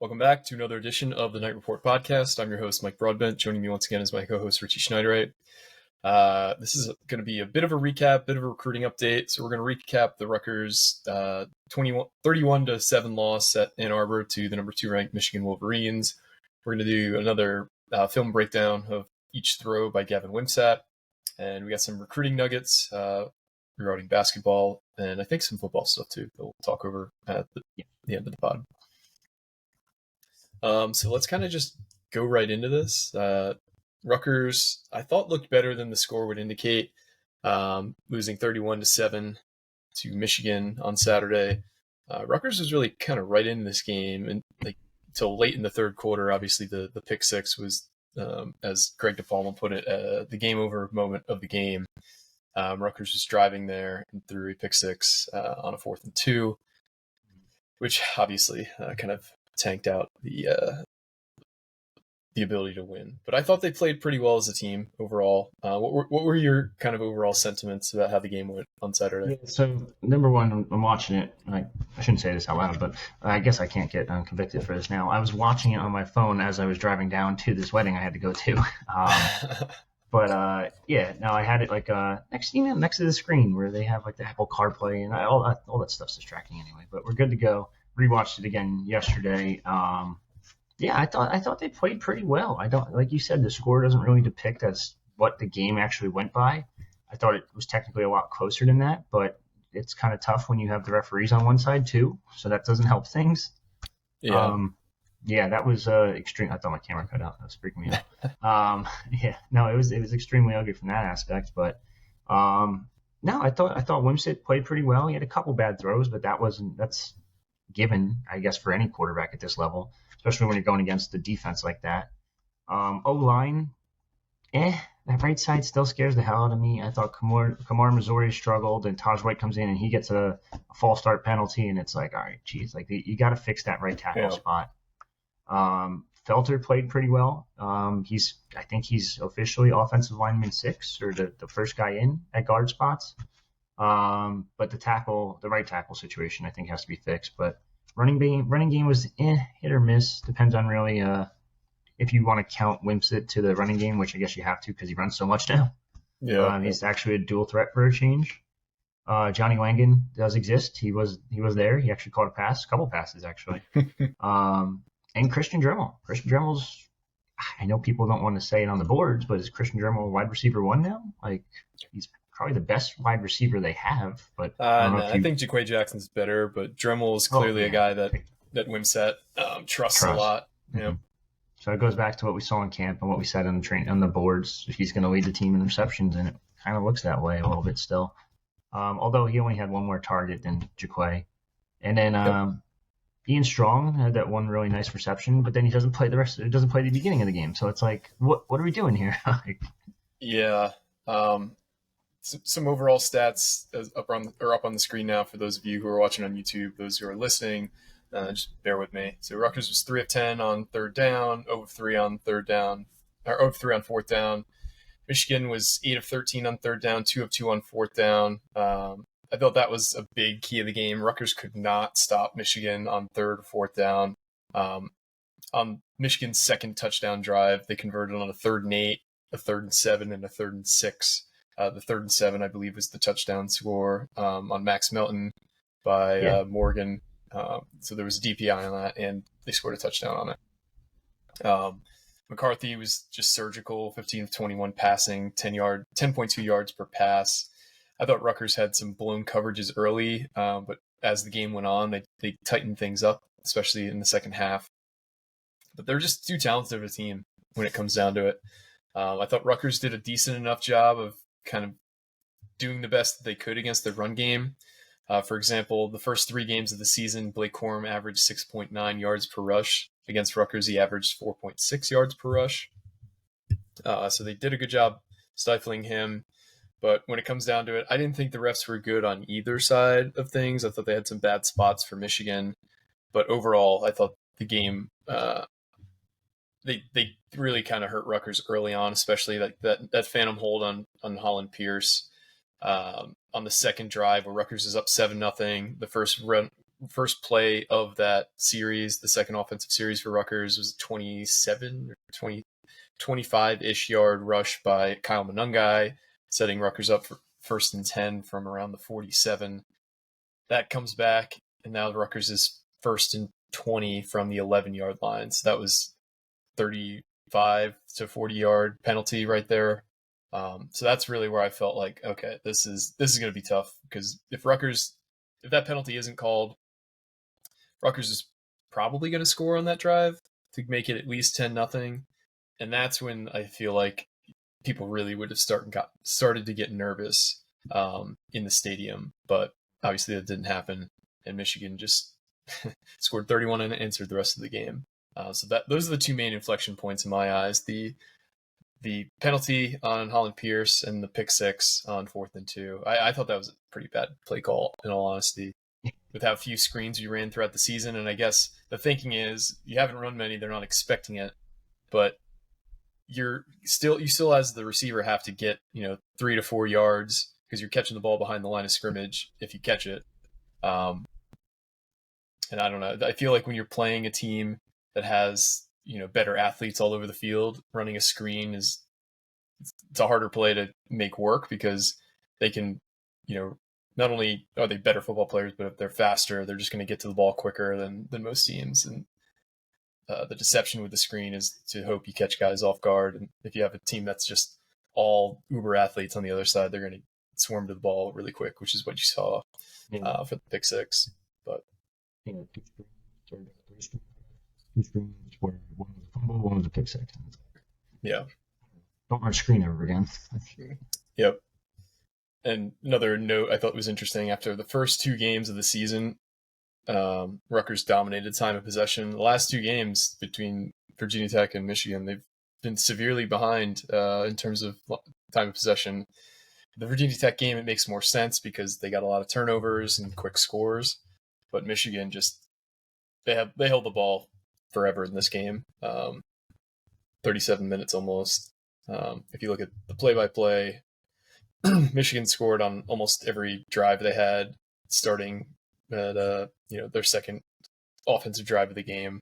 Welcome back to another edition of the Night Report podcast. I'm your host, Mike Broadbent. Joining me once again is my co-host, Richie Schneiderite. This is going to be a bit of a recap, bit of a recruiting update. So we're going to recap the Rutgers 31-7 loss at Ann Arbor to the number 2 ranked Michigan Wolverines. We're going to do another film breakdown of each throw by Gavin Wimsatt. And we got some recruiting nuggets regarding basketball and I think some football stuff too that we'll talk over at the end of the pod. So let's kind of just go right into this. Rutgers, I thought, looked better than the score would indicate, losing 31-7 to Michigan on Saturday. Rutgers was really kind of right in this game, and like until late in the third quarter. Obviously, the pick six was, as Craig DePalma put it, the game over moment of the game. Rutgers was driving there and threw a pick six on a 4th and 2, which obviously kind of tanked out the ability to win. But I thought they played pretty well as a team overall. What were your kind of overall sentiments about how the game went on Saturday? Yeah, so number one, I'm watching it. I shouldn't say this out loud, but I guess I can't get convicted for this now. I was watching it on my phone as I was driving down to this wedding I had to go to. But I had it like next to the screen where they have like the Apple CarPlay and all that stuff's distracting anyway. But we're good to go. Rewatched it again yesterday. I thought they played pretty well. I don't, like you said, the score doesn't really depict as what the game actually went by. I thought it was technically a lot closer than that, but it's kind of tough when you have the referees on one side too, so that doesn't help things. Yeah. That was extreme. I thought my camera cut out. That was freaking me out. It was extremely ugly from that aspect. But I thought Wimsatt played pretty well. He had a couple bad throws, but that's given, I guess, for any quarterback at this level, especially when you're going against the defense like that. O-line, that right side still scares the hell out of me. I thought Kamar Missouri struggled, and Taj White comes in and he gets a false start penalty, and it's like, all right, geez, like you got to fix that right tackle spot. Felter played pretty well. I think he's officially offensive lineman 6 or the first guy in at guard spots. But the right tackle situation, I think has to be fixed. But running game was hit or miss. Depends on really if you want to count Wimsatt to the running game, which I guess you have to because he runs so much now. Yeah, he's actually a dual threat for a change. Johnny Langan does exist. He was there. He actually caught a couple passes actually. And Christian Dremel. Christian Dremel's, I know people don't want to say it on the boards, but is Christian Dremel wide receiver 1 now? Like, he's probably the best wide receiver they have. But I think Jaquay Jackson's better, but Dremel is clearly a guy that Wimsatt trusts a lot. Mm-hmm. Yeah. So it goes back to what we saw in camp and what we said on the boards. He's going to lead the team in receptions, and it kind of looks that way a little bit still. Although he only had one more target than Jaquay. And then Ian Strong had that one really nice reception, but then he doesn't play the beginning of the game. So it's like, what are we doing here? Some overall stats up on the screen now for those of you who are watching on YouTube. Those who are listening, just bear with me. So Rutgers was 3 of 10 on third down, 0 of 3 on third down, or 0 of 3 on fourth down. Michigan was 8 of 13 on third down, 2 of 2 on fourth down. I thought that was a big key of the game. Rutgers could not stop Michigan on third or fourth down. On Michigan's second touchdown drive, they converted on a 3rd and 8, a 3rd and 7, and a 3rd and 6. The 3rd and 7, I believe, was the touchdown score on Max Melton by Morgan. So there was a DPI on that, and they scored a touchdown on it. McCarthy was just surgical, 15 of 21 passing, 10.2 yards per pass. I thought Rutgers had some blown coverages early, but as the game went on, they tightened things up, especially in the second half. But they're just too talented of a team when it comes down to it. I thought Rutgers did a decent enough job of kind of doing the best that they could against the run game. For example, the first 3 games of the season, Blake Corum averaged 6.9 yards per rush. Against Rutgers, he averaged 4.6 yards per rush. So they did a good job stifling him. But when it comes down to it, I didn't think the refs were good on either side of things. I thought they had some bad spots for Michigan. But overall, I thought the game, they really kind of hurt Rutgers early on, especially that phantom hold on Holland Pierce on the second drive where Rutgers is up 7-0. The first first play of that series, the second offensive series for Rutgers, was 27 or 20, 25-ish yard rush by Kyle Monungai, setting Rutgers up for 1st and 10 from around the 47. That comes back, and now Rutgers is 1st and 20 from the 11-yard line. So that was 35 to 40-yard penalty right there. So that's really where I felt like, okay, this is going to be tough, because if that penalty isn't called, Rutgers is probably going to score on that drive to make it at least 10-0. And that's when I feel like people really would have started to get nervous in the stadium. But obviously that didn't happen, and Michigan just scored 31 and answered the rest of the game. So those are the two main inflection points in my eyes: the penalty on Holland Pierce and the pick six on 4th and 2. I thought that was a pretty bad play call, in all honesty, with how few screens you ran throughout the season. And I guess the thinking is you haven't run many; they're not expecting it, but you still as the receiver have to get 3 to 4 yards, because you're catching the ball behind the line of scrimmage if you catch it. And I don't know, I feel like when you're playing a team that has better athletes all over the field, running a screen it's a harder play to make work, because they can not only are they better football players, but if they're faster, they're just going to get to the ball quicker than most teams. And the deception with the screen is to hope you catch guys off guard. And if you have a team that's just all uber athletes on the other side, they're going to swarm to the ball really quick, which is what you saw for the pick six. But two screens where one was a fumble, one was a pick six. Yeah. Don't run a screen ever again. Yep. And another note I thought was interesting: after the first 2 games of the season, Rutgers dominated time of possession. The last 2 games between Virginia Tech and Michigan, they've been severely behind in terms of time of possession. The Virginia Tech game, it makes more sense because they got a lot of turnovers and quick scores, but Michigan they held the ball forever in this game, 37 minutes almost. If you look at the play-by-play, Michigan scored on almost every drive they had, starting at their second offensive drive of the game.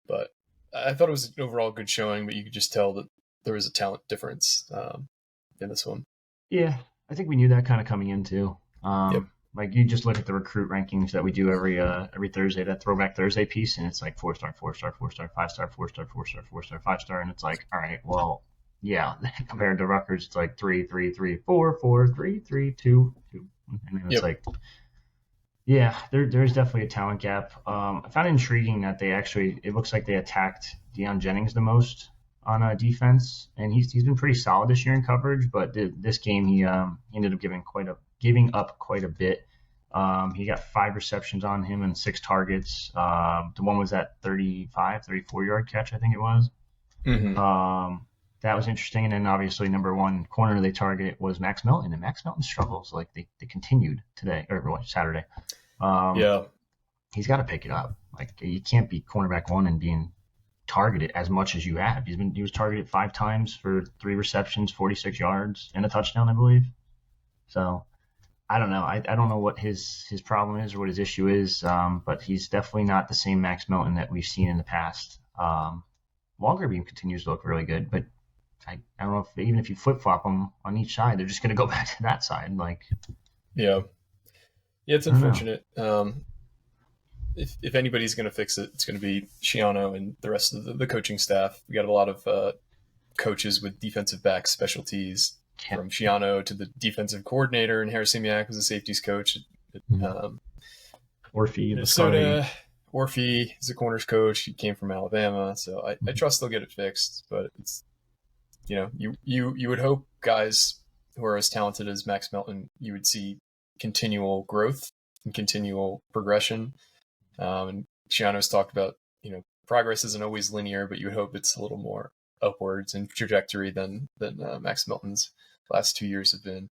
But I thought it was an overall good showing, but you could just tell that there was a talent difference in this one. Yeah, I think we knew that kind of coming in too. Yep. Like, you just look at the recruit rankings that we do every Thursday, that Throwback Thursday piece, and it's like 4-star, 4-star, 4-star, 5-star, 4-star, 4-star, 4-star, 5-star, and it's like, all right, well, yeah, compared to Rutgers, it's like 3, 3, 3, 4, 4, 3, 3, 2, 2, and then it's like, yeah, there's definitely a talent gap. I found it intriguing that it looks like they attacked Deion Jennings the most on defense, and he's been pretty solid this year in coverage. But this game, he ended up giving up quite a bit. He got 5 receptions on him and 6 targets. The one was that 34-yard catch, I think it was. Mm-hmm. That was interesting. And then obviously number 1 corner they targeted was Max Melton, and Max Melton's struggles, like, they continued today, or Saturday. He's got to pick it up. Like, you can't be cornerback 1 and being targeted as much as you have. He was targeted 5 times for 3 receptions, 46 yards, and a touchdown, I believe. So I don't know. I don't know what his problem is or what his issue is, but he's definitely not the same Max Melton that we've seen in the past. Longerbeam continues to look really good, but I don't know even if you flip flop them on each side, they're just going to go back to that side. Like, yeah, it's unfortunate. If anybody's going to fix it, it's going to be Schiano and the rest of the coaching staff. We got a lot of coaches with defensive back specialties, from Schiano to the defensive coordinator, and Harris Simiak was a safeties coach. Orphe, Minnesota. Orphe is a corners coach. He came from Alabama, so I trust they'll get it fixed. But it's you would hope guys who are as talented as Max Melton, you would see continual growth and continual progression. And Schiano's talked about, progress isn't always linear, but you would hope it's a little more upwards in trajectory than Max Melton's last 2 years have been.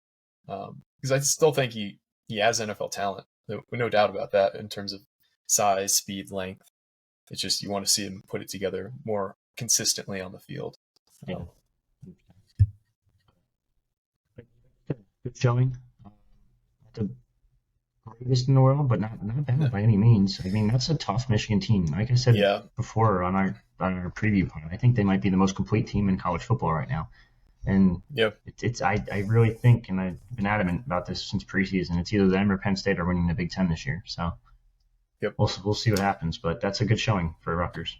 Because I still think he has NFL talent, no doubt about that, in terms of size, speed, length. It's just you want to see him put it together more consistently on the field. Yeah. Good showing. To greatest in the world, but not bad by any means. I mean, that's a tough Michigan team. Like I said Yeah, before on our preview pod, I think they might be the most complete team in college football right now. And yep, I really think, and I've been adamant about this since preseason, it's either them or Penn State are winning the Big Ten this year. So yep. we'll see what happens, but that's a good showing for Rutgers.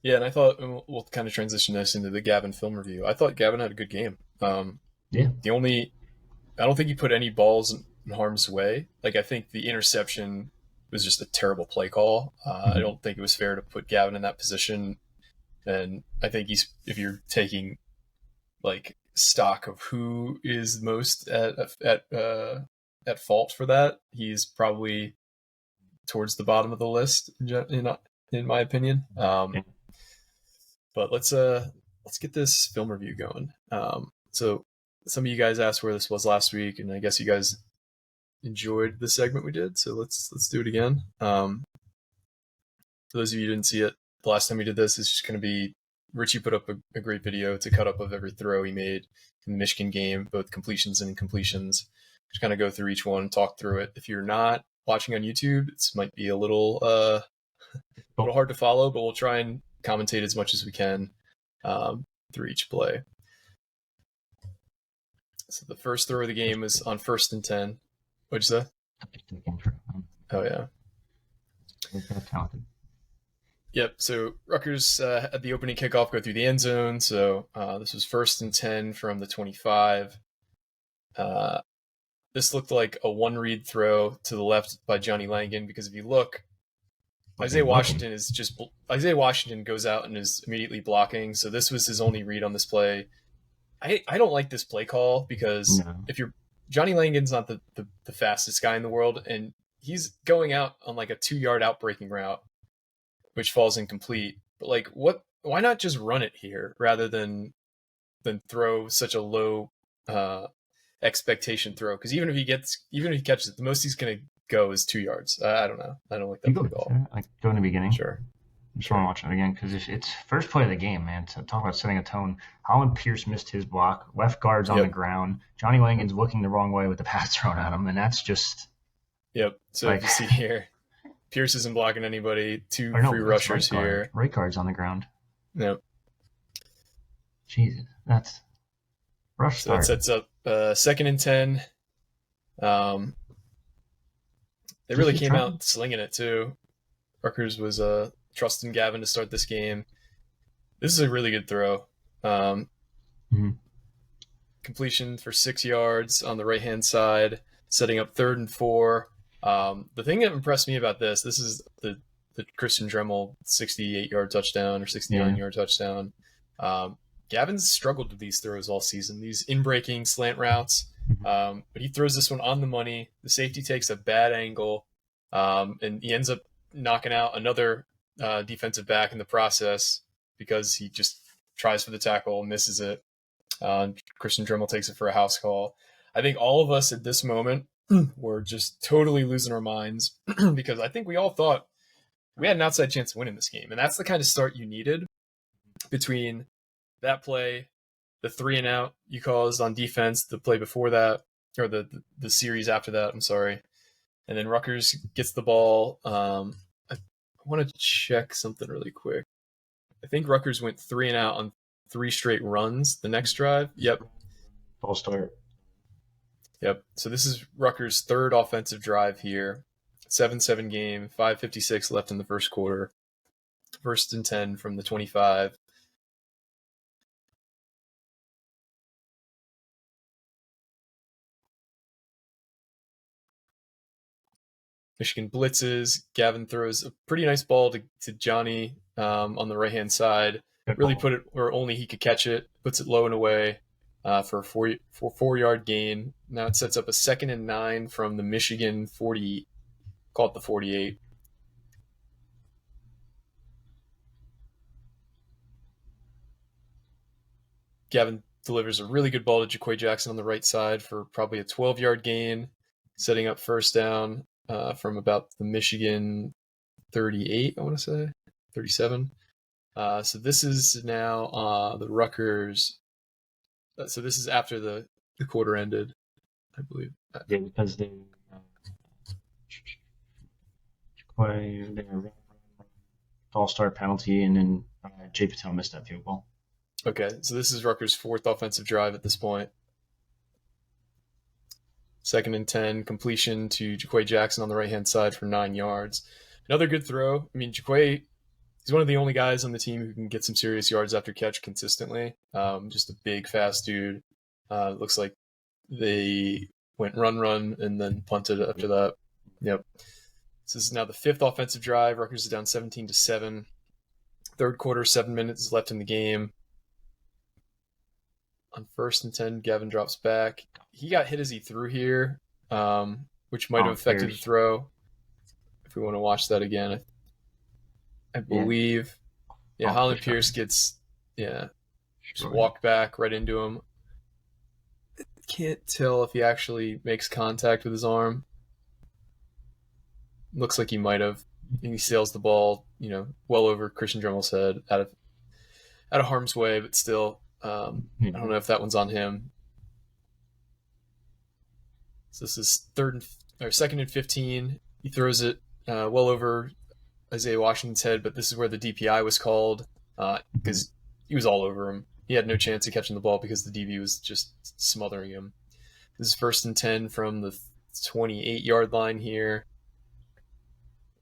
Yeah, and I thought we'll kind of transition this into the Gavin film review. I thought Gavin had a good game. Yeah, The only I don't think he put any balls in harm's way. Like I think the interception was just a terrible play call. I mm-hmm. don't think it was fair to put Gavin in that position. And I think if you're taking like stock of who is most at fault for that, he's probably towards the bottom of the list in my opinion. Yeah. But let's get this film review going. So some of you guys asked where this was last week, and I guess you guys enjoyed the segment we did. So let's do it again. For those of you who didn't see it, the last time we did this is just going to be Richie put up a great video to cut up of every throw he made in the Michigan game, both completions and incompletions. Just kind of go through each one, talk through it. If you're not watching on YouTube, it might be a little hard to follow, but we'll try and commentate as much as we can through each play. So the first throw of the game was on 1st and 10. What'd you say? Oh, yeah. Talented. Yep. So Rutgers at the opening kickoff go through the end zone. So this was 1st and 10 from the 25. This looked like a one-read throw to the left by Johnny Langan because if you look, Isaiah Washington goes out and is immediately blocking. So this was his only read on this play. I don't like this play call because if you're Johnny Langan's not the fastest guy in the world, and he's going out on like a 2-yard outbreaking route, which falls incomplete. But like, why not just run it here rather than throw such a low expectation throw? Because even if he catches it, the most he's going to go is 2 yards. I don't know. I don't like that play call. Like go in the beginning. Sure. I just want to watch it again because it's first play of the game, man. To talk about setting a tone. Holland Pierce missed his block. Left guard's on the ground. Johnny Langan's looking the wrong way with the pass thrown at him, and that's just. Yep. So if you see here, Pierce isn't blocking anybody. Two free rushers here. Right guard's on the ground. Yep. Jesus, that's rough start. So that sets up 2nd and 10. They really came out slinging it too. Rutgers was trusting Gavin to start this game. This is a really good throw. Completion for 6 yards on the right-hand side, setting up 3rd and 4. The thing that impressed me about this is the Christian Dremel 68-yard touchdown or 69-yard touchdown. Gavin's struggled with these throws all season, these in-breaking slant routes. But he throws this one on the money. The safety takes a bad angle, and he ends up knocking out another defensive back in the process because he just tries for the tackle, misses it. Christian Dremel takes it for a house call. I think all of us at this moment were just totally losing our minds because I think we all thought we had an outside chance of winning this game. And that's the kind of start you needed between that play, the 3 and out you caused on defense, the play before that, or the series after that, I'm sorry. And then Rutgers gets the ball. I want to check something really quick. I think Rutgers went 3 and out on 3 straight runs the next drive. Yep. Ball start. Yep. So this is Rutgers' 3rd offensive drive here. 7-7 game, 5:56 left in the first quarter. 1st and 10 from the 25. Michigan blitzes. Gavin throws a pretty nice ball to Johnny on the right-hand side. Really put it where only he could catch it. Puts it low and away for a 4-yard gain. Now it sets up a 2nd and 9 from the Michigan 40, call it the 48. Gavin delivers a really good ball to Jaquay Jackson on the right side for probably a 12-yard gain, setting up 1st down. From about the Michigan 38, I want to say, 37. So this is now the Rutgers. So this is after the quarter ended, I believe. Yeah, because Play all-star penalty, and then Jay Patel missed that field goal. Okay, so this is Rutgers' fourth offensive drive at this point. 2nd and 10, completion to Jaquay Jackson on the right-hand side for 9 yards. Another good throw. I mean, Jaquay, he's one of the only guys on the team who can get some serious yards after catch consistently. Just a big, fast dude. Looks like they went run, and then punted after that. Yep. So this is now the 5th offensive drive. Rutgers is down 17-7. Third quarter, 7 minutes left in the game. On 1st and 10, Gavin drops back. He got hit as he threw here, which might have affected the throw. If we want to watch that again, I believe. Yeah, Holland Pierce gets, just walked back right into him. I can't tell if he actually makes contact with his arm. Looks like he might have. And he sails the ball, well over Christian Dremmel's head, out of harm's way, but still, I don't know if that one's on him. So this is 2nd and 15. He throws it well over Isaiah Washington's head, but this is where the DPI was called because he was all over him. He had no chance of catching the ball because the DB was just smothering him. This is 1st and 10 from the 28-yard line here.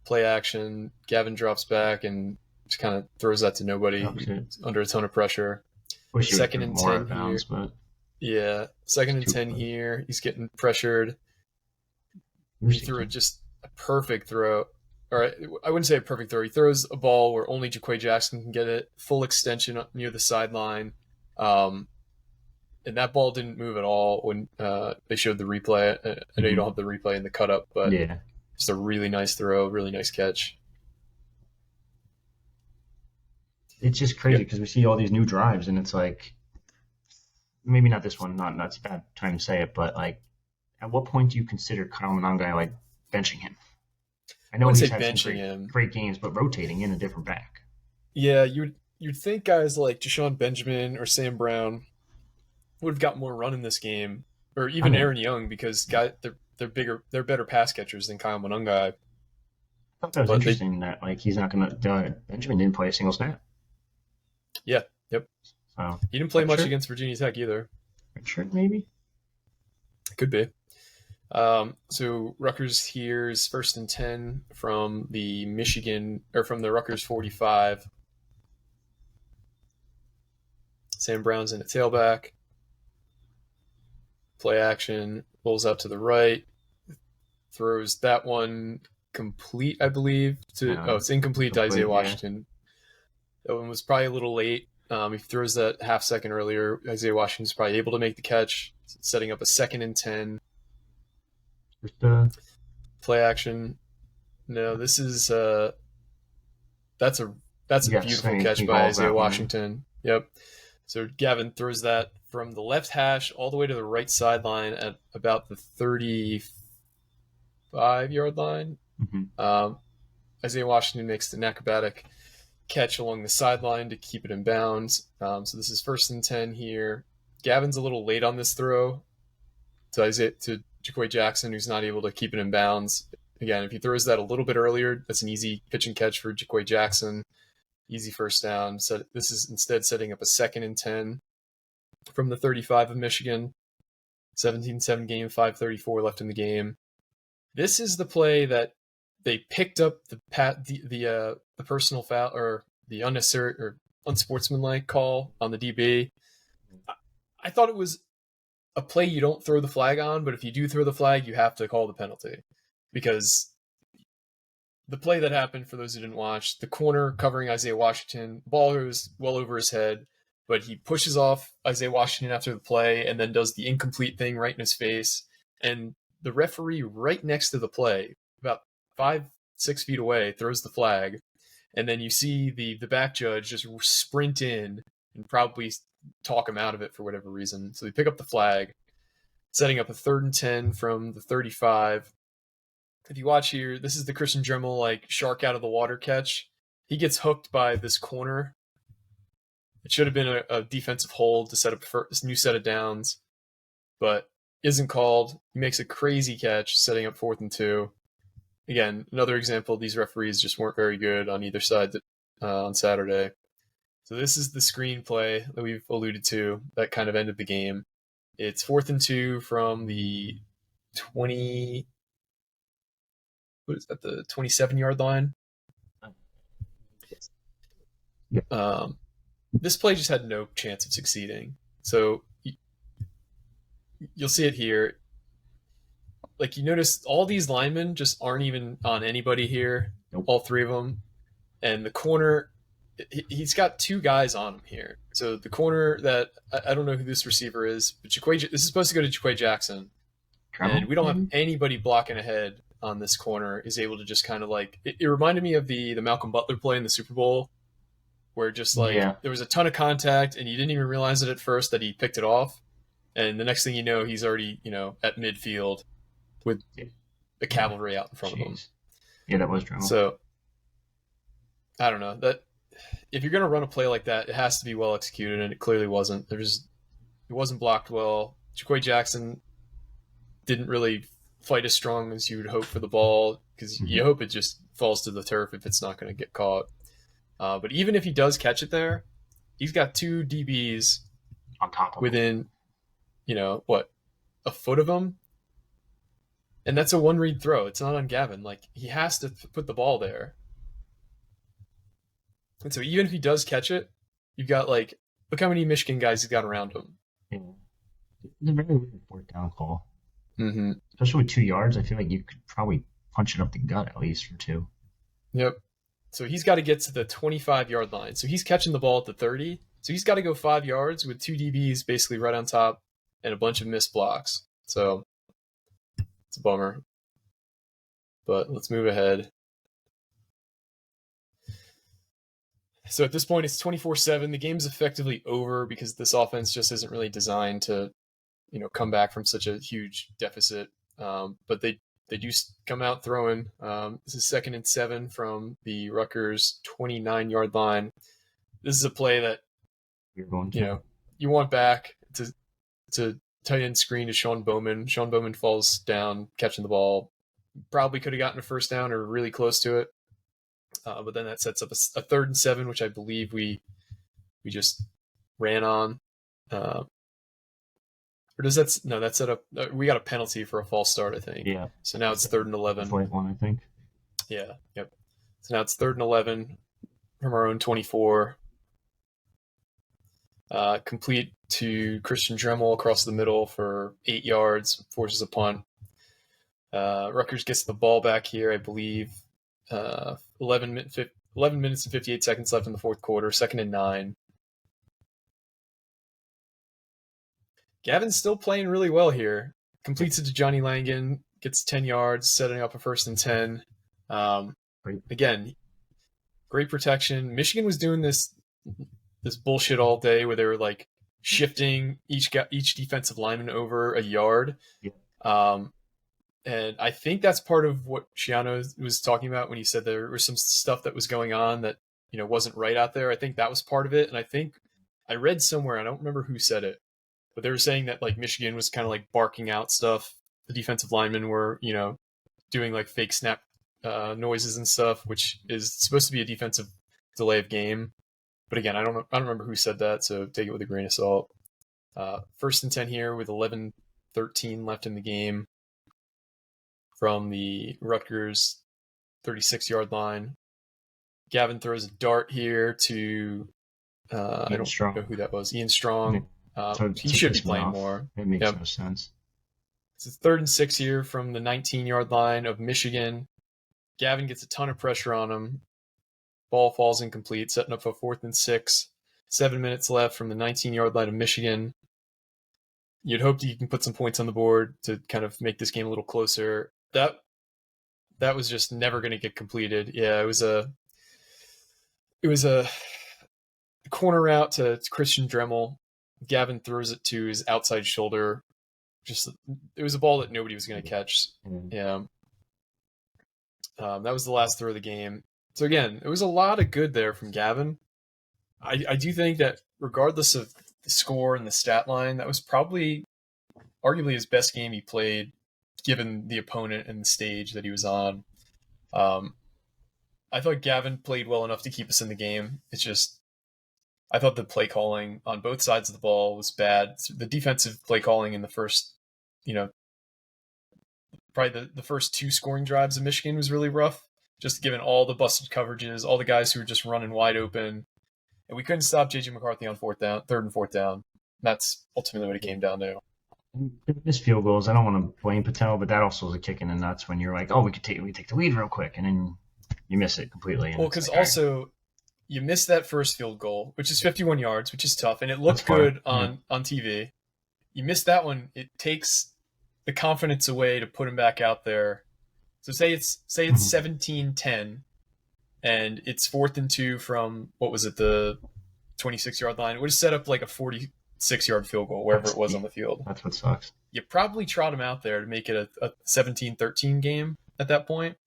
Play action. Gavin drops back and just kind of throws that to nobody under a ton of pressure. 2nd and 10 here. But... Yeah, 2nd and 10 here. He's getting pressured. He threw just a perfect throw. Or I wouldn't say a perfect throw. He throws a ball where only Jaquay Jackson can get it. Full extension near the sideline. And that ball didn't move at all when they showed the replay. I know you don't have the replay in the cut up, but just a really nice throw, really nice catch. It's just crazy because we see all these new drives, and it's like, maybe not this one, not a bad time to say it, but like, at what point do you consider Kyle Monangai like benching him? I know he's had some great games, but rotating in a different back. Yeah, you'd think guys like Jashawn Benjamin or Sam Brown would have got more run in this game, or even Aaron Young, because they're bigger, they're better pass catchers than Kyle Monangai. I thought that was interesting that like he's not going to. Benjamin didn't play a single snap. Yeah. Yep. So he didn't play much against Virginia Tech either. Redshirt maybe. Could be. So Rutgers here's 1st and 10 from the Rutgers 45. Sam Brown's in a tailback. Play action, rolls out to the right, throws that one complete, I believe. It's incomplete to Isaiah Washington. That one was probably a little late. He throws that half second earlier. Isaiah Washington's probably able to make the catch, setting up a 2nd and 10. Play action. No, this is that's a beautiful catch by Isaiah Washington. Yep. So Gavin throws that from the left hash all the way to the right sideline at about the 35-yard line. Isaiah Washington makes an acrobatic catch along the sideline to keep it in bounds. So this is 1st and 10 here. Gavin's a little late on this throw to Jaquay Jackson, who's not able to keep it in bounds. Again, if he throws that a little bit earlier, that's an easy pitch and catch for Jaquay Jackson. Easy first down. So this is instead setting up a 2nd and 10 from the 35 of Michigan. 17-7 game, 5:34 left in the game. This is the play that they picked up the personal foul or the unnecessary or unsportsmanlike call on the DB. I thought it was a play you don't throw the flag on, but if you do throw the flag, you have to call the penalty, because the play that happened, for those who didn't watch, the corner covering Isaiah Washington, the ball was well over his head, but he pushes off Isaiah Washington after the play and then does the incomplete thing right in his face. And the referee right next to the play, about 5-6 feet away, throws the flag. And then you see the back judge just sprint in and probably talk him out of it for whatever reason. So they pick up the flag, setting up a 3rd and 10 from the 35. If you watch here, this is the Christian Dremel like shark out of the water catch. He gets hooked by this corner. It should have been a defensive hold to set up this new set of downs, but isn't called. He makes a crazy catch, setting up 4th and 2. again, another example, these referees just weren't very good on either side on Saturday. So this is the screenplay that we've alluded to that kind of ended the game. It's 4th and 2 from the 20. What is that? The 27-yard line. Yeah. This play just had no chance of succeeding. So you'll see it here. Like, you notice all these linemen just aren't even on anybody here. Nope. All three of them. And the corner, he's got two guys on him here. So the corner that, I don't know who this receiver is, but this is supposed to go to Jaquay Jackson. And we don't have anybody blocking ahead on this corner is able to just kind of like, it reminded me of the Malcolm Butler play in the Super Bowl, where just there was a ton of contact and you didn't even realize it at first that he picked it off. And the next thing you know, he's already, at midfield with the cavalry out in front of him. Yeah, that was drama. So, I don't know. That if you're going to run a play like that, it has to be well executed, and it clearly wasn't. It wasn't blocked well. Jaquay Jackson didn't really fight as strong as you would hope for the ball, because you hope it just falls to the turf if it's not going to get caught. But even if he does catch it there, he's got two DBs on top of within, a foot of him. And that's a one-read throw. It's not on Gavin. Like, he has to put the ball there. And so even if he does catch it, you've got, look how many Michigan guys he's got around him. Yeah. It's a very weird fourth down call. Mm-hmm. Especially with 2 yards, I feel like you could probably punch it up the gut at least for 2. Yep. So he's got to get to the 25-yard line. So he's catching the ball at the 30. So he's got to go 5 yards with 2 DBs basically right on top and a bunch of missed blocks. So it's a bummer. But let's move ahead. So at this point, it's 24-7. The game's effectively over because this offense just isn't really designed to, come back from such a huge deficit. But they do come out throwing. This is 2nd and 7 from the Rutgers 29-yard line. This is a play that you want back. It's a tight end screen to Sean Bowman. Sean Bowman falls down catching the ball. Probably could have gotten a first down or really close to it. But then that sets up a 3rd and 7, which I believe we just ran on. Or does that set up? We got a penalty for a false start, I think. Yeah. So now it's 3rd and 11. Right one, I think. Yeah. Yep. So now it's 3rd and 11 from our own 24. Complete to Christian Dremel across the middle for 8 yards, forces a punt. Rutgers gets the ball back here, I believe. 11 minutes and 58 seconds left in the fourth quarter, 2nd and 9. Gavin's still playing really well here. Completes it to Johnny Langan, gets 10 yards, setting up a 1st and 10. Again, great protection. Michigan was doing this bullshit all day where they were shifting each defensive lineman over a yard. Yeah. And I think that's part of what Shiano was talking about when he said there was some stuff that was going on that, wasn't right out there. I think that was part of it. And I think I read somewhere, I don't remember who said it, but they were saying that Michigan was kind of barking out stuff. The defensive linemen were, doing fake snap noises and stuff, which is supposed to be a defensive delay of game. But again, I don't remember who said that, so take it with a grain of salt. 1st and 10 here with 11:13 left in the game from the Rutgers 36-yard line. Gavin throws a dart here to I don't know who that was. Ian Strong. He should be playing more. It makes no sense. It's 3rd and 6 here from the 19-yard line of Michigan. Gavin gets a ton of pressure on him. Ball falls incomplete, setting up for 4th and 6. 7 minutes left from the 19-yard line of Michigan. You'd hope that you can put some points on the board to kind of make this game a little closer. That was just never going to get completed. Yeah, it was a corner route to Christian Dremel. Gavin throws it to his outside shoulder. It was a ball that nobody was going to catch. Yeah. That was the last throw of the game. So again, it was a lot of good there from Gavin. I do think that regardless of the score and the stat line, that was probably arguably his best game he played, given the opponent and the stage that he was on. Um, I thought Gavin played well enough to keep us in the game. It's just I thought the play calling on both sides of the ball was bad. The defensive play calling in the first, you know, probably the first two scoring drives of Michigan was really rough. Just given all the busted coverages, all the guys who were just running wide open, and we couldn't stop JJ McCarthy on third and fourth down. That's ultimately what it came down to. Missed field goals. I don't want to blame Patel, but that also is a kick in the nuts when you're like, oh, we take the lead real quick, and then you miss it completely. Well, because like, also you missed that first field goal, which is 51 yards, which is tough, and it looked good on TV. You missed that one. It takes the confidence away to put him back out there. So say it's 17-10, and it's 4th and 2 from, what was it, the 26-yard line. It would have set up like a 46-yard field goal, wherever it was on the field. That's what sucks. You probably trot him out there to make it a 17-13 game at that point.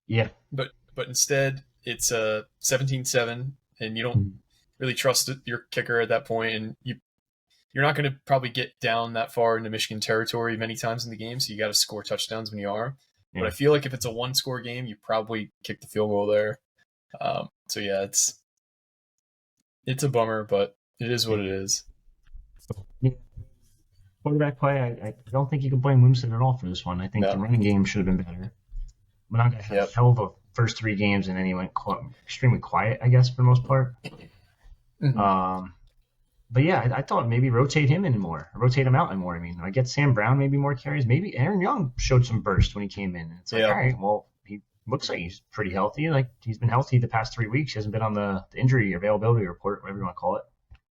Yeah. But instead, it's a 17-7, and you don't really trust your kicker at that point, and you're not going to probably get down that far into Michigan territory many times in the game, so you got to score touchdowns when you are. Yeah. But I feel like if it's a one-score game, you probably kick the field goal there. So yeah, it's a bummer, but it is what it is. Yeah. Quarterback play, I don't think you can blame Wimsatt at all for this one. I think the running game should have been better. Monanga had a hell of a first 3 games, and then he went extremely quiet, I guess, for the most part. Mm-hmm. But yeah, I thought maybe rotate him in more, rotate him out in more. I mean, I get Sam Brown maybe more carries. Maybe Aaron Young showed some burst when he came in. It's like, all right, well, he looks like he's pretty healthy. Like, he's been healthy the past 3 weeks. He hasn't been on the injury availability report, whatever you want to call it.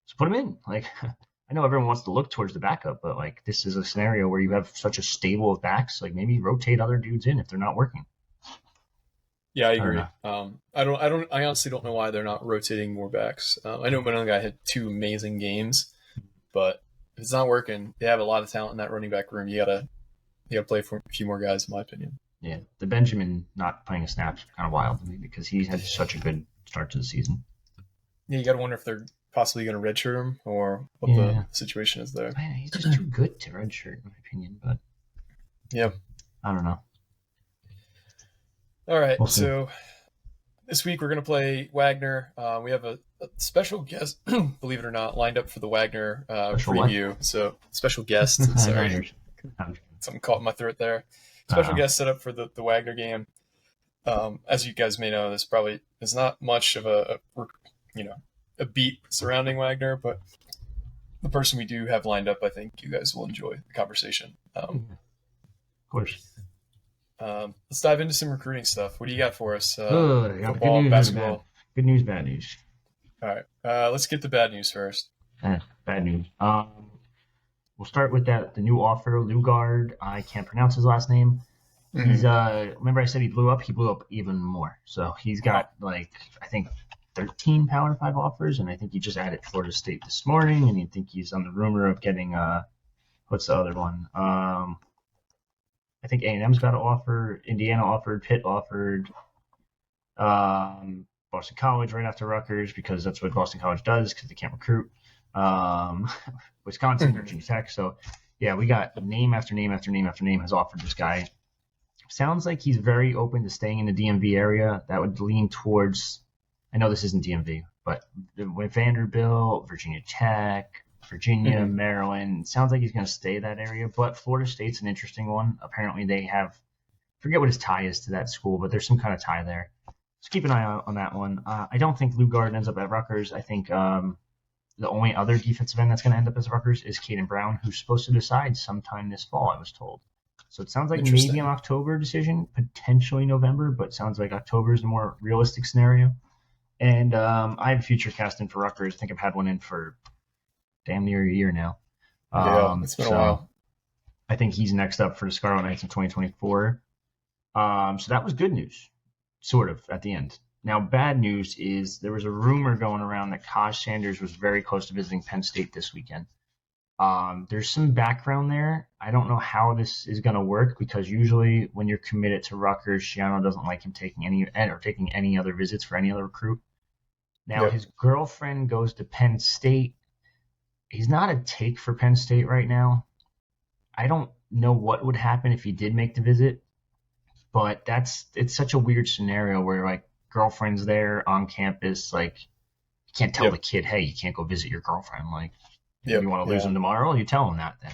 So put him in. Like, I know everyone wants to look towards the backup, but like, this is a scenario where you have such a stable of backs. Like, maybe rotate other dudes in if they're not working. Yeah, I agree. I honestly don't know why they're not rotating more backs. I know Monanga had 2 amazing games, but if it's not working, they have a lot of talent in that running back room. You gotta play for a few more guys, in my opinion. Yeah, the Benjamin not playing a snap is kind of wild to me because he had such a good start to the season. Yeah, you gotta wonder if they're possibly going to redshirt him or what the situation is there. Man, he's just too good to redshirt, in my opinion. But yeah, I don't know. All right, so this week we're going to play Wagner. We have a special guest, believe it or not, lined up for the Wagner preview. What? So special guest. Sorry, something caught in my throat there. Special guest set up for the Wagner game. As you guys may know, there's not much of a beat surrounding Wagner, but the person we do have lined up, I think you guys will enjoy the conversation. Of course. Let's dive into some recruiting stuff. What do you got for us? Football, basketball. Good news, bad news. All right. Let's get the bad news first. Bad news. We'll start with the new offer, Lugard. I can't pronounce his last name. Mm-hmm. He's remember I said he blew up? He blew up even more. So he's got I think 13 Power 5 offers, and I think he just added Florida State this morning, and I think he's on the rumor of getting what's the other one? I think A&M's got an offer, Indiana offered, Pitt offered, Boston College right after Rutgers because that's what Boston College does because they can't recruit. Wisconsin, Virginia Tech. So yeah, we got name after name after name after name has offered this guy. Sounds like he's very open to staying in the DMV area. That would lean towards, I know this isn't DMV, but with Vanderbilt, Virginia Tech, Virginia, Maryland, sounds like he's going to stay that area. But Florida State's an interesting one. Apparently they have, forget what his tie is to that school, but there's some kind of tie there. So keep an eye out on that one. I don't think Lugard ends up at Rutgers. I think the only other defensive end that's going to end up as Rutgers is Caden Brown, who's supposed to decide sometime this fall, I was told. So it sounds like maybe an October decision, potentially November, but sounds like October is the more realistic scenario. And I have a future cast in for Rutgers. I think I've had one in for damn near a year now. Yeah, it's been a while. I think he's next up for the Scarlet Knights in 2024. So that was good news, sort of, at the end. Now, bad news is there was a rumor going around that Kaj Sanders was very close to visiting Penn State this weekend. There's some background there. I don't know how this is going to work because usually when you're committed to Rutgers, Schiano doesn't like him taking any other visits for any other recruit. Now, his girlfriend goes to Penn State. He's not a take for Penn State right now. I don't know what would happen if he did make the visit. But it's such a weird scenario where like girlfriend's there on campus, like you can't tell the Yep. kid, hey, you can't go visit your girlfriend. Like, you Yep. want to lose Yeah. him tomorrow? You tell him that then.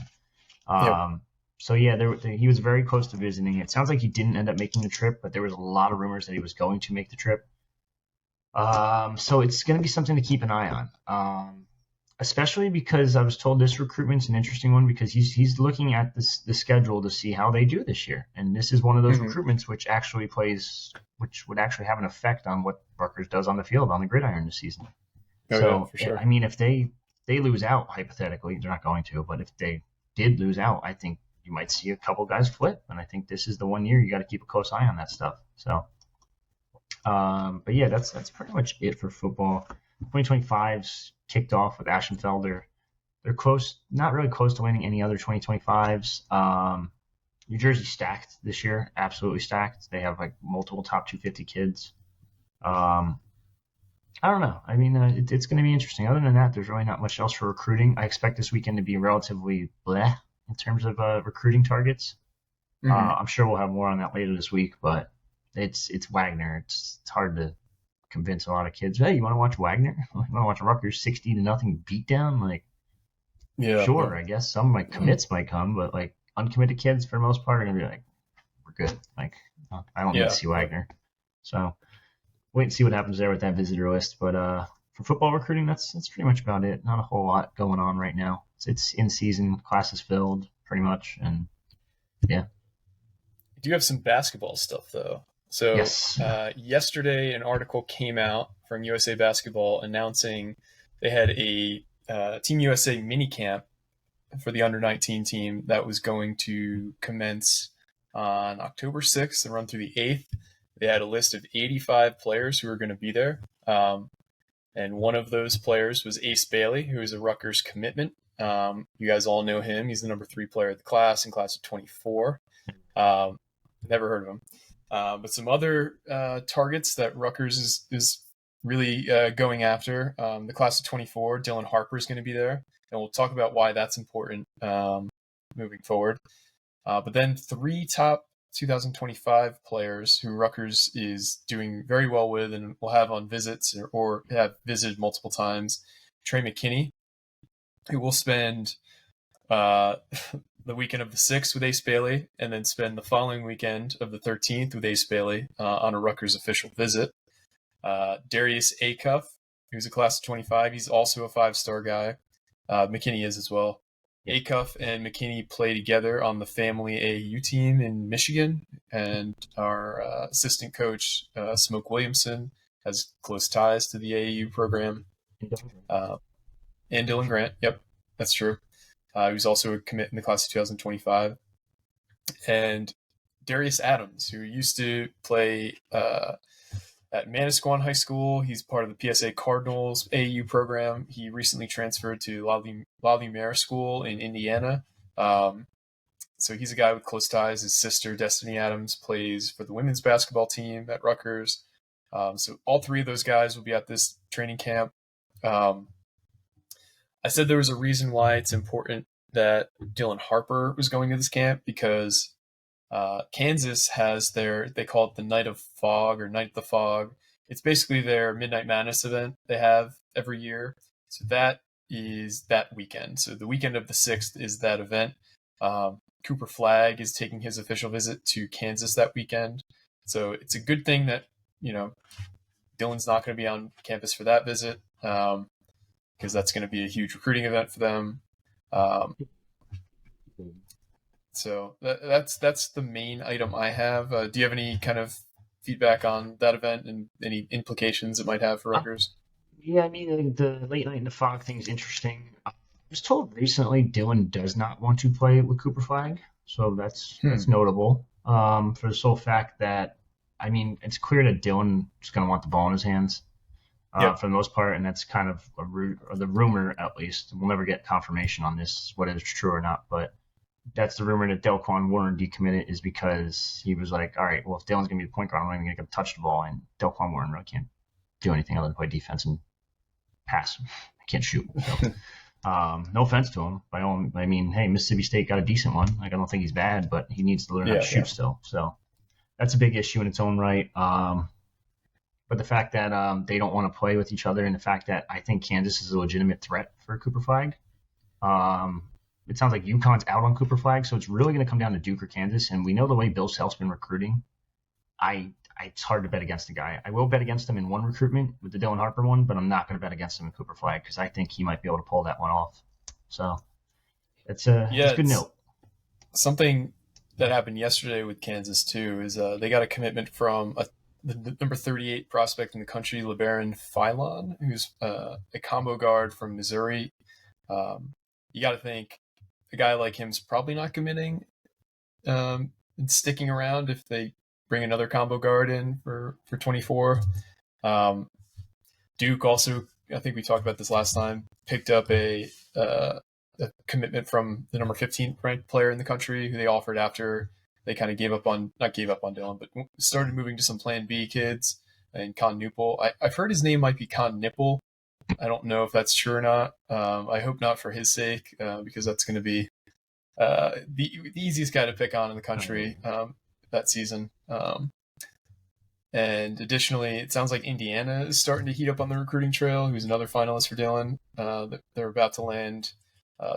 Yep. So yeah, he was very close to visiting. It sounds like he didn't end up making the trip, but there was a lot of rumors that he was going to make the trip. So it's going to be something to keep an eye on. Especially because I was told this recruitment's an interesting one because he's looking at the schedule to see how they do this year, and this is one of those Hmm. recruitments which would actually have an effect on what Rutgers does on the field on the gridiron this season. Oh yeah, So for sure. I mean, if they lose out hypothetically, they're not going to, but if they did lose out, I think you might see a couple guys flip, and I think this is the one year you got to keep a close eye on that stuff. So, but yeah, that's pretty much it for football. 2025's kicked off with Ashenfelder. They're close, not really close to winning any other 2025s. New Jersey stacked this year, absolutely stacked. They have like multiple top 250 kids. Um, I don't know. I mean, it's going to be interesting. Other than that, there's really not much else for recruiting. I expect this weekend to be relatively bleh in terms of recruiting targets. Hmm. I'm sure we'll have more on that later this week, but it's Wagner. It's hard to convince a lot of kids. Hey, you want to watch Wagner? You want to watch Rutgers 60-0 beatdown? Like, Yeah. sure, Yeah. I guess some like commits might come, but like uncommitted kids for the most part are gonna be like, we're good. Like, I don't need to Yeah. see Yep. Wagner. So wait and see what happens there with that visitor list. But for football recruiting, that's pretty much about it. Not a whole lot going on right now. It's in season, classes filled pretty much, and yeah, I do have some basketball stuff though. So yes, yesterday, an article came out from USA Basketball announcing they had a Team USA mini camp for the under 19 team that was going to commence on October 6th and run through the 8th. They had a list of 85 players who were going to be there. And one of those players was Ace Bailey, who is a Rutgers commitment. You guys all know him. He's the number 3 player of the class in class of 24. Um, Never heard of him. But some other targets that Rutgers is really going after. The class of 24, Dylan Harper is going to be there, and we'll talk about why that's important moving forward. But then 3 top 2025 players who Rutgers is doing very well with and will have on visits or have visited multiple times. Trey McKinney, who will spend uh, the weekend of the 6th with Ace Bailey, and then spend the following weekend of the 13th with Ace Bailey on a Rutgers official visit. Darius Acuff, who's a class of 25, he's also a 5-star guy. McKinney is as well. yeah, Acuff and McKinney play together on the family AAU team in Michigan, and our assistant coach, Smoke Williamson, has close ties to the AAU program. Uh, and Dylan Grant, yep, that's true. He was also a commit in the class of 2025. And Darius Adams, who used to play at Manasquan High School. He's part of the PSA Cardinals AAU program. He recently transferred to La Lumiere School in Indiana. So he's a guy with close ties. His sister, Destiny Adams, plays for the women's basketball team at Rutgers. So all 3 of those guys will be at this training camp. I said there was a reason why it's important that Dylan Harper was going to this camp because Kansas has they call it the Night of Fog or Night of the Fog. It's basically their Midnight Madness event they have every year. So that is that weekend. So the weekend of the 6th is that event. Cooper Flagg is taking his official visit to Kansas that weekend. So it's a good thing that, Dylan's not going to be on campus for that visit. Because that's going to be a huge recruiting event for them. Um, so that's the main item I have. Do you have any kind of feedback on that event and any implications it might have for uh, Rutgers? yeah. I mean, the late night in the fog thing is interesting. I was told recently Dylan does not want to play with Cooper Flag, so that's Hmm. notable. For the sole fact that, I mean, it's clear that Dylan is going to want the ball in his hands Yep. for the most part, and that's kind of or the rumor at least. We'll never get confirmation on this, whether it's true or not, but that's the rumor that Delquan Warren decommitted is because he was like, all right, well, if Dylan's going to be the point guard, I'm not even going to touch the ball, and Delquan Warren really can't do anything other than play defense and pass. I can't shoot. So, no offense to him. I mean, hey, Mississippi State got a decent one. Like, I don't think he's bad, but he needs to learn how to Yeah. shoot Yeah. still. So, that's a big issue in its own right. But the fact that they don't want to play with each other, and the fact that I think Kansas is a legitimate threat for Cooper Flag. Um, it sounds like UConn's out on Cooper Flag, so it's really going to come down to Duke or Kansas. And we know the way Bill Self's been recruiting. It's hard to bet against the guy. I will bet against him in one recruitment with the Dylan Harper one, but I'm not going to bet against him in Cooper Flag because I think he might be able to pull that one off. So it's a good note. Something that happened yesterday with Kansas too is they got a commitment from the number 38 prospect in the country, LeBaron Philon, who's a combo guard from Missouri. You got to think a guy like him's probably not committing and sticking around if they bring another combo guard in for 24. Duke also, I think we talked about this last time, picked up a commitment from the number 15 ranked player in the country who they offered after they kind of not gave up on Dylan, but started moving to some Plan B kids in Con Newpol. I've heard his name might be Con Nipple. I don't know if that's true or not. I hope not for his sake, because that's going to be the easiest guy to pick on in the country that season. And additionally, it sounds like Indiana is starting to heat up on the recruiting trail, who's another finalist for Dylan. They're about to land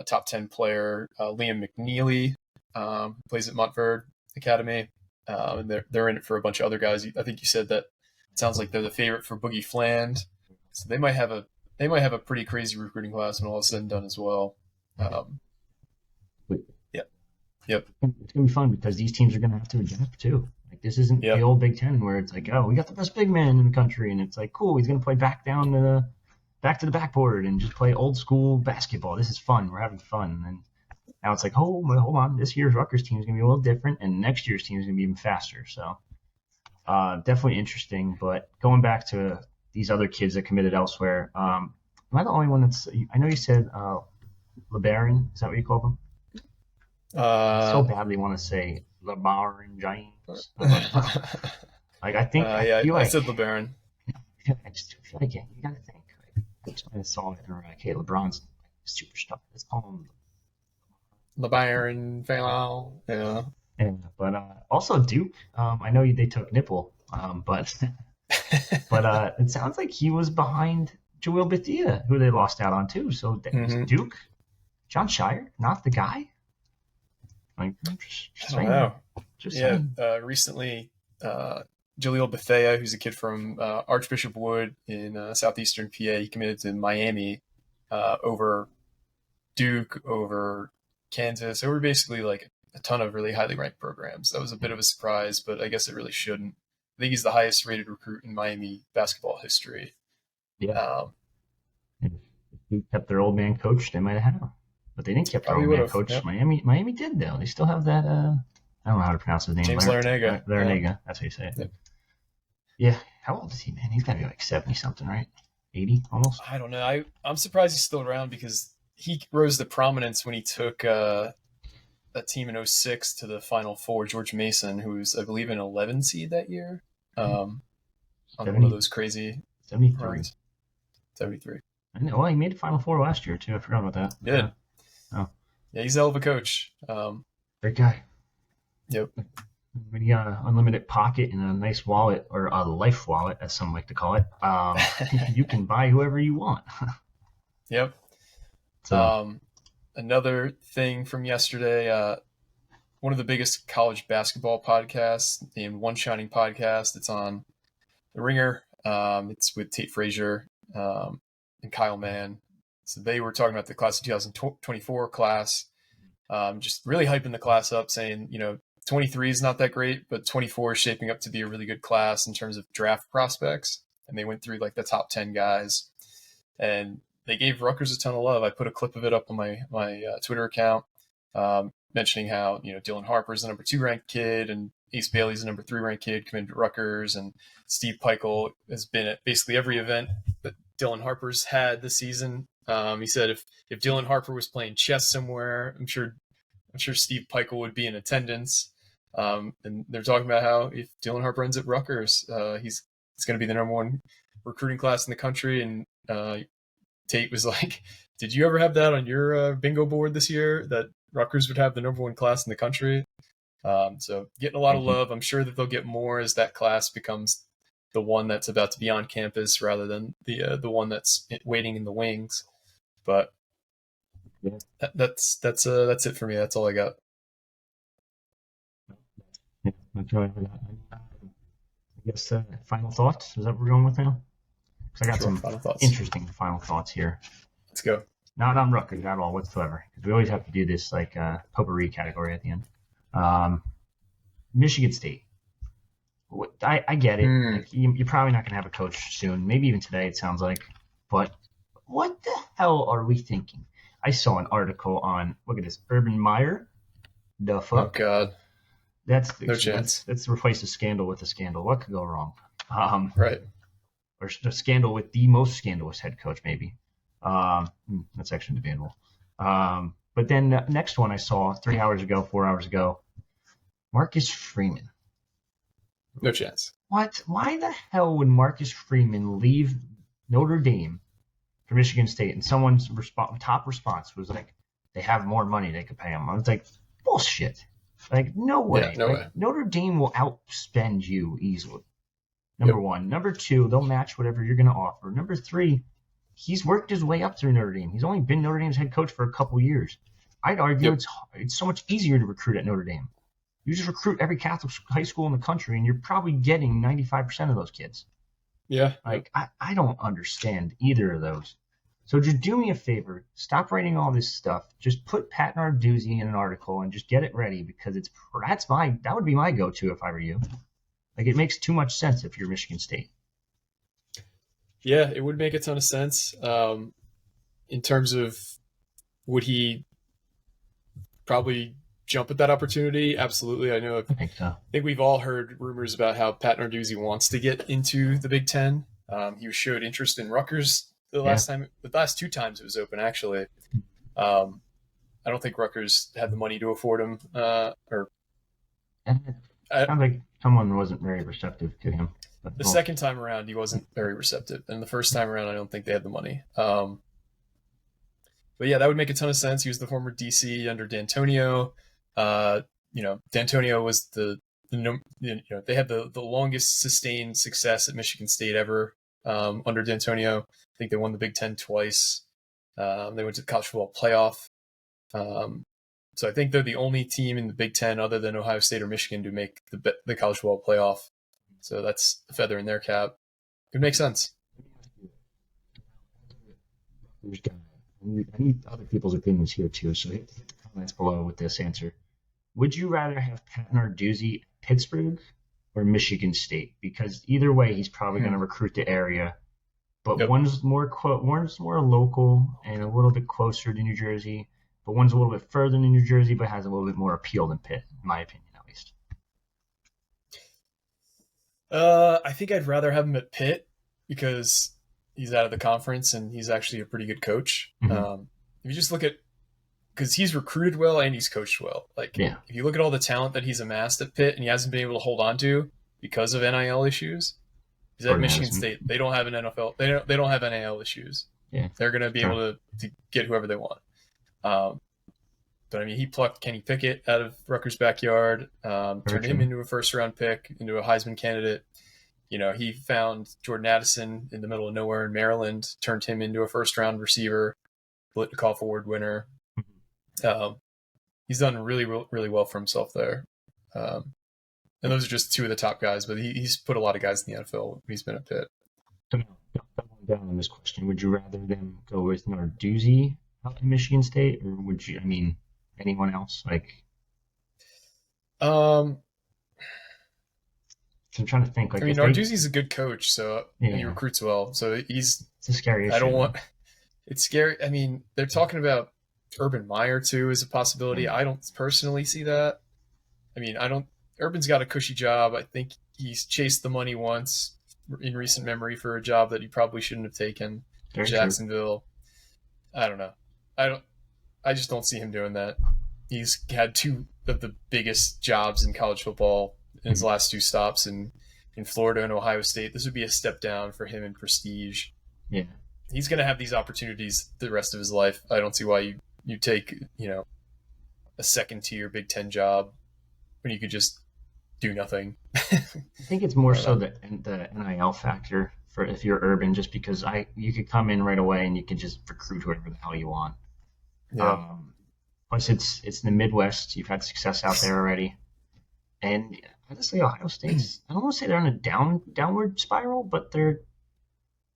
top 10 player Liam McNeely, who plays at Montverde Academy. And they're in it for a bunch of other guys. I think you said that it sounds like they're the favorite for Boogie Fland. So they might have a pretty crazy recruiting class when all is said and done as well. Yep. It's gonna be fun because these teams are gonna have to adapt too. Like this isn't the old Big Ten where it's like, oh, we got the best big man in the country, and it's like, cool, he's gonna play back to the backboard and just play old school basketball. This is fun. We're having fun. And now it's like, hold on, this year's Rutgers team is gonna be a little different, and next year's team is gonna be even faster. So definitely interesting. But going back to these other kids that committed elsewhere, am I the only one that's? I know you said LeBaron. Is that what you call them? I so badly want to say LeBaron James. Like I think I said LeBaron. I just feel like you got to think. Like, I saw it and we're like, hey, LeBron's superstar. Let's call him LeBaron Philon. Yeah. But also Duke. I know they took Nipple, but it sounds like he was behind Joel Bethia, who they lost out on too. So Duke, John Shire, not the guy. Like, I don't know. Recently, Jaleel Bethea, who's a kid from Archbishop Wood in southeastern PA, he committed to Miami over Duke, over Kansas, over basically like a ton of really highly ranked programs. That was a bit of a surprise, but I guess it really shouldn't. I think he's the highest rated recruit in Miami basketball history. Yeah. If Duke kept their old man coach, they might have had him. But they didn't keep their old man coach. Yep. Miami did, though. They still have that, I don't know how to pronounce his name. James Larinaga. Larinaga, that's how you say it. Yep. Yeah. How old is he, man? He's got to be like 70-something, right? 80, almost? I don't know. I'm surprised he's still around because he rose to prominence when he took a team in 06 to the Final Four, George Mason, who was, I believe, an 11 seed that year. On one of those crazy 73. runs. 73. I know. Well, he made the Final Four last year, too. I forgot about that. Did. Yeah. Oh. Yeah, he's a hell of a coach. Great guy. Yep. When you got an unlimited pocket and a nice wallet, or a life wallet, as some like to call it, you can buy whoever you want. Yep. So. Another thing from yesterday, one of the biggest college basketball podcasts named One Shining Podcast. It's on The Ringer. It's with Tate Frazier and Kyle Mann. So they were talking about the class of 2024 class, just really hyping the class up, saying, 23 is not that great, but 24 is shaping up to be a really good class in terms of draft prospects. And they went through like the top 10 guys, and they gave Rutgers a ton of love. I put a clip of it up on my Twitter account, mentioning how, Dylan Harper's the number 2 ranked kid, and Ace Bailey's the number 3 ranked kid coming to Rutgers, and Steve Peichel has been at basically every event that Dylan Harper's had this season. He said if Dylan Harper was playing chess somewhere, I'm sure Steve Peichel would be in attendance. And they're talking about how if Dylan Harper ends at Rutgers, it's going to be the number 1 recruiting class in the country. And Tate was like, "Did you ever have that on your bingo board this year that Rutgers would have the number 1 class in the country?" So getting a lot of Thank you. love. I'm sure that they'll get more as that class becomes the one that's about to be on campus rather than the one that's waiting in the wings. But Yeah. that's it for me. That's all I got. Yeah, that's all I got. I guess final thoughts. Is that what we're going with now? Because I got Sure. some Final thoughts. interesting final thoughts here. Let's go. Not on Rutgers at all whatsoever. Because we always have to do this like potpourri category at the end. Um, Michigan State. I get it. Hmm. Like you're probably not going to have a coach soon. Maybe even today. It sounds like. But what the hell are we thinking? I saw an article on look at this Urban Meyer. The Oh fuck? God. That's No let's chance. let's replace a scandal with a scandal. What could go wrong? Um, Right. or a scandal with the most scandalous head coach, maybe. That's actually debatable. But then the next one I saw 3 hours ago, 4 hours ago, Marcus Freeman. No chance. What? Why the hell would Marcus Freeman leave Notre Dame for Michigan State? And someone's top response was like, they have more money they could pay him. I was like, bullshit. Like, no Yeah. way. No Like, way. Notre Dame will outspend you easily. Number Yep. one. Number two, they'll match whatever you're going to offer. Number three, he's worked his way up through Notre Dame. He's only been Notre Dame's head coach for a couple years. I'd argue Yep. it's so much easier to recruit at Notre Dame. You just recruit every Catholic high school in the country, and you're probably getting 95% of those kids. Yeah. Yep. Like, I don't understand either of those. So just do me a favor. Stop writing all this stuff. Just put Pat Narduzzi in an article and just get it ready because that would be my go-to if I were you. Like, it makes too much sense if you're Michigan State. Yeah. It would make a ton of sense. In terms of would he probably jump at that opportunity? Absolutely. I know. I think so. I think we've all heard rumors about how Pat Narduzzi wants to get into the Big Ten. He showed interest in Rutgers the Yeah. last two times it was open. Actually, I don't think Rutgers had the money to afford him. Or And it I, sounds like someone wasn't very receptive to him. But, the well, second time around, he wasn't very receptive, and the first time around, I don't think they had the money. But yeah, that would make a ton of sense. He was the former DC under D'Antonio. D'Antonio was they had the longest sustained success at Michigan State ever under D'Antonio. I think they won the Big Ten twice. They went to the college football playoff. So I think they're the only team in the Big Ten other than Ohio State or Michigan to make the college football playoff. So that's a feather in their cap. It makes sense. I need other people's opinions here too, so hit the comments below with this answer. Would you rather have Pat Narduzzi at Pittsburgh or Michigan State? Because either way, he's probably going to recruit the area, but Yep. one's more local and a little bit closer to New Jersey, but one's a little bit further than New Jersey, but has a little bit more appeal than Pitt, in my opinion, at least. I think I'd rather have him at Pitt because he's out of the conference and he's actually a pretty good coach. Mm-hmm. If you just look at because he's recruited well and he's coached well. Like Yeah. if you look at all the talent that he's amassed at Pitt and he hasn't been able to hold on to because of NIL issues, he's at Michigan State. They don't have an NFL. They don't have NIL issues. Yeah. They're going to be able to get whoever they want. But I mean, he plucked Kenny Pickett out of Rutgers' backyard, turned him into a first-round pick, into a Heisman candidate. He found Jordan Addison in the middle of nowhere in Maryland, turned him into a first-round receiver, Blitnikoff Award winner. He's done really, really well for himself there. And those are just two of the top guys, but he's put a lot of guys in the NFL when he's been at Pitt. So now, down on this question, would you rather them go with Narduzzi out to Michigan State, or would you? I mean, anyone else? Like, I'm trying to think. Like, Narduzzi's a good coach, so he recruits well. So it's a scary issue. I don't want. It's scary. I mean, they're talking about Urban Meyer too as a possibility. I don't personally see that. I mean, Urban's got a cushy job. I think he's chased the money once in recent memory for a job that he probably shouldn't have taken. Very Jacksonville. True. I don't know. I just don't see him doing that. He's had two of the biggest jobs in college football in his last two stops in Florida and Ohio State. This would be a step down for him in prestige. Yeah. He's going to have these opportunities the rest of his life. I don't see why you take, a second tier Big Ten job when you could just do nothing. I think it's more I don't so know. the NIL factor for if you're urban, just because you could come in right away and you could just recruit whoever the hell you want. Yeah. Um, Plus, it's in the Midwest. You've had success out there already, and honestly, Ohio State's, I don't want to say they're on a downward spiral, but they're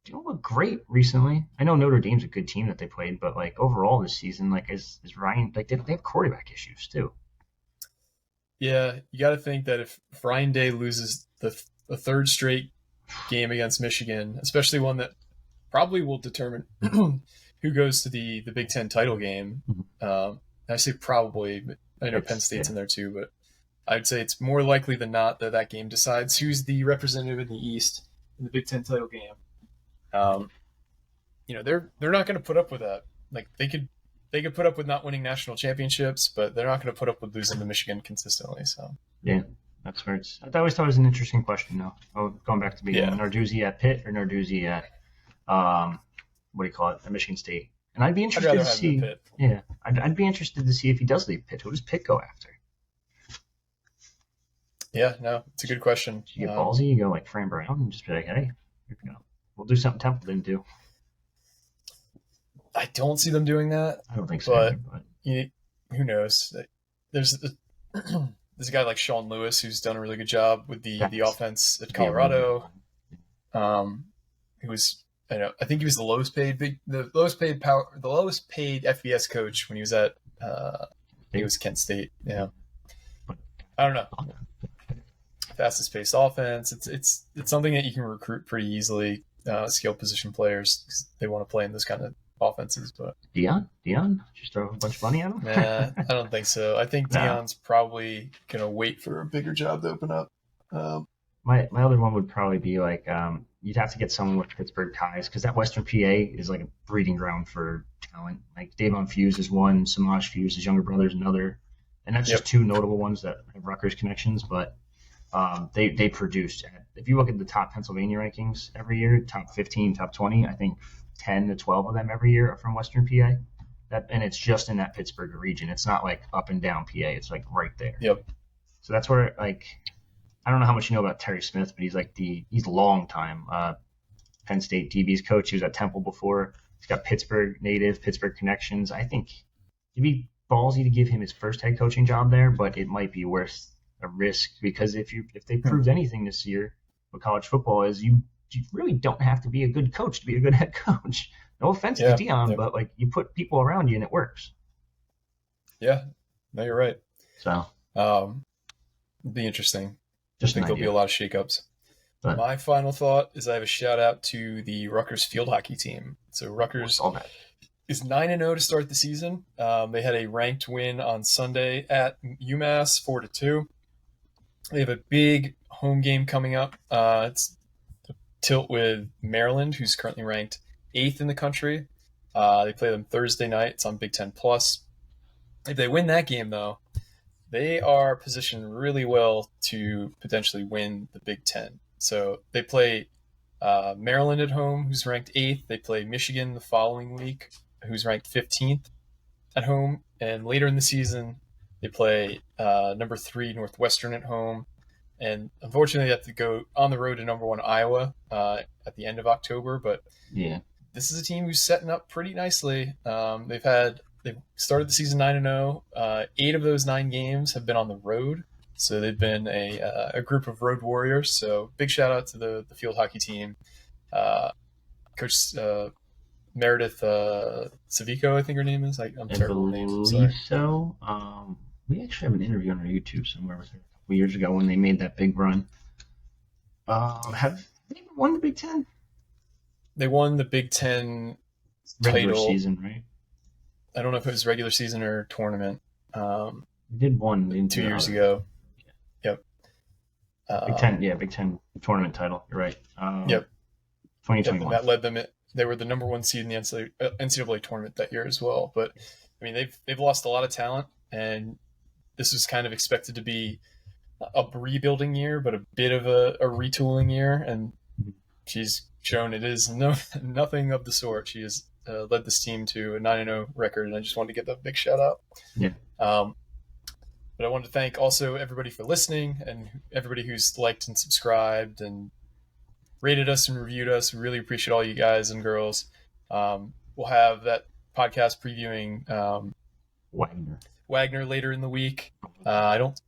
don't look great recently. I know Notre Dame's a good team that they played, but like overall this season, like is Ryan, like they have quarterback issues too. Yeah, you got to think that if Ryan Day loses the third straight game against Michigan, especially one that probably will determine who goes to the Big Ten title game. Mhm. I say probably, but I know Penn It's State's yeah, in there too. But I'd say it's more likely than not that that game decides who's the representative in the East in the Big Ten title game. Um, they're not going to put up with that. Like they could put up with not winning national championships, but they're not going to put up with losing to Michigan consistently. So yeah. That's where it's. I always thought it was an interesting question though. Oh, going back to the beginning, yeah, Narduzzi at Pitt or Narduzzi at what do you call it, at Michigan State? And I'd be I'd interested rather to have him at see. Pitt. Yeah, I'd be interested to see if he does leave Pitt. Who does Pitt go after? Yeah, no, it's a good question. Do you get ballsy? You go like Fran Brown and just be like, hey, here we go. We'll do something Temple didn't do. I don't see them doing that, I don't think so either, but but who knows? There's there's a guy like Sean Lewis who's done a really good job with the that's offense at yeah, really good. Colorado. Who was I think he was the lowest paid FBS coach when he was at I think it was Kent State. Yeah, But I don't know. Fastest paced offense. It's something that you can recruit pretty easily. Skill position players 'cause they want to play in those kind of offenses, but Dion, just throw a bunch of money at him. nah, I don't think so. I think No, Dion's probably gonna wait for a bigger job to open up. Um, my other one would probably be like you'd have to get someone with Pittsburgh ties because that Western PA is like a breeding ground for talent. Like Davon Fuse is one, Samaj Fuse, his younger brother is another, and that's just yep. two notable ones that have Rutgers connections. But they produced. If you look at the top Pennsylvania rankings every year, top 15, top 20, I think 10 to 12 of them every year are from Western PA. And it's just in that Pittsburgh region. It's not like up and down PA. It's like right there. Yep. So that's where like I don't know how much you know about Terry Smith, but he's long time Penn State DB's coach. He was at Temple before. He's got Pittsburgh native, Pittsburgh connections. I think it'd be ballsy to give him his first head coaching job there, but it might be worth a risk because if they proved anything this year, what college football is, you really don't have to be a good coach to be a good head coach. No offense to Yeah. Dion, Yep. but like you put people around you and it works. Yeah. No, you're right. So It'll be interesting. I just an think there'll be idea. a lot of shakeups. But My final thought is I have a shout out to the Rutgers field hockey team. So what's Rutgers all that? is 9-0 to start the season. They had a ranked win on Sunday at UMass 4-2. They have a big home game coming up. It's a tilt with Maryland, who's currently ranked 8th in the country. They play them Thursday night. It's on Big Ten Plus. If they win that game, though, they are positioned really well to potentially win the Big Ten. So they play Maryland at home, who's ranked 8th. They play Michigan the following week, who's ranked 15th at home. And later in the season, they play number 3 Northwestern at home. And unfortunately, they have to go on the road to number 1 Iowa at the end of October. But Yeah. this is a team who's setting up pretty nicely. They've started the season 9-0. 8 of those 9 games have been on the road, so they've been a group of road warriors. So big shout out to the field hockey team. Coach Meredith Savico, I think her name is. I'm I terrible with names. I'm believe sorry. so. We actually have an interview on our YouTube somewhere with her a couple years ago when they made that big run. Have they won the Big Ten? They won the Big Ten Regular title. season, right? I don't know if it was regular season or tournament. They did one in 2 years ago. Yep. Big Ten, yeah, Big Ten tournament title. You're right. Yep. 2021. And that led them. They were the number 1 seed in the NCAA tournament that year as well. But I mean, they've lost a lot of talent, and this was kind of expected to be a rebuilding year, but a bit of a retooling year. And she's shown it is nothing of the sort. She has led this team to a 9-0 record, and I just wanted to give that a big shout out. Yeah. But I wanted to thank also everybody for listening and everybody who's liked and subscribed and rated us and reviewed us. We really appreciate all you guys and girls. We'll have that podcast previewing Wagner later in the week. I don't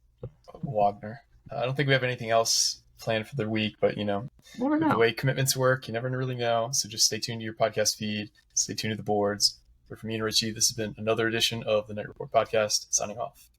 think we have anything else planned for the week, but the way commitments work, you never really know. So just stay tuned to your podcast feed. Stay tuned to the boards. But for me and Richie, this has been another edition of the Night Report podcast. Signing off.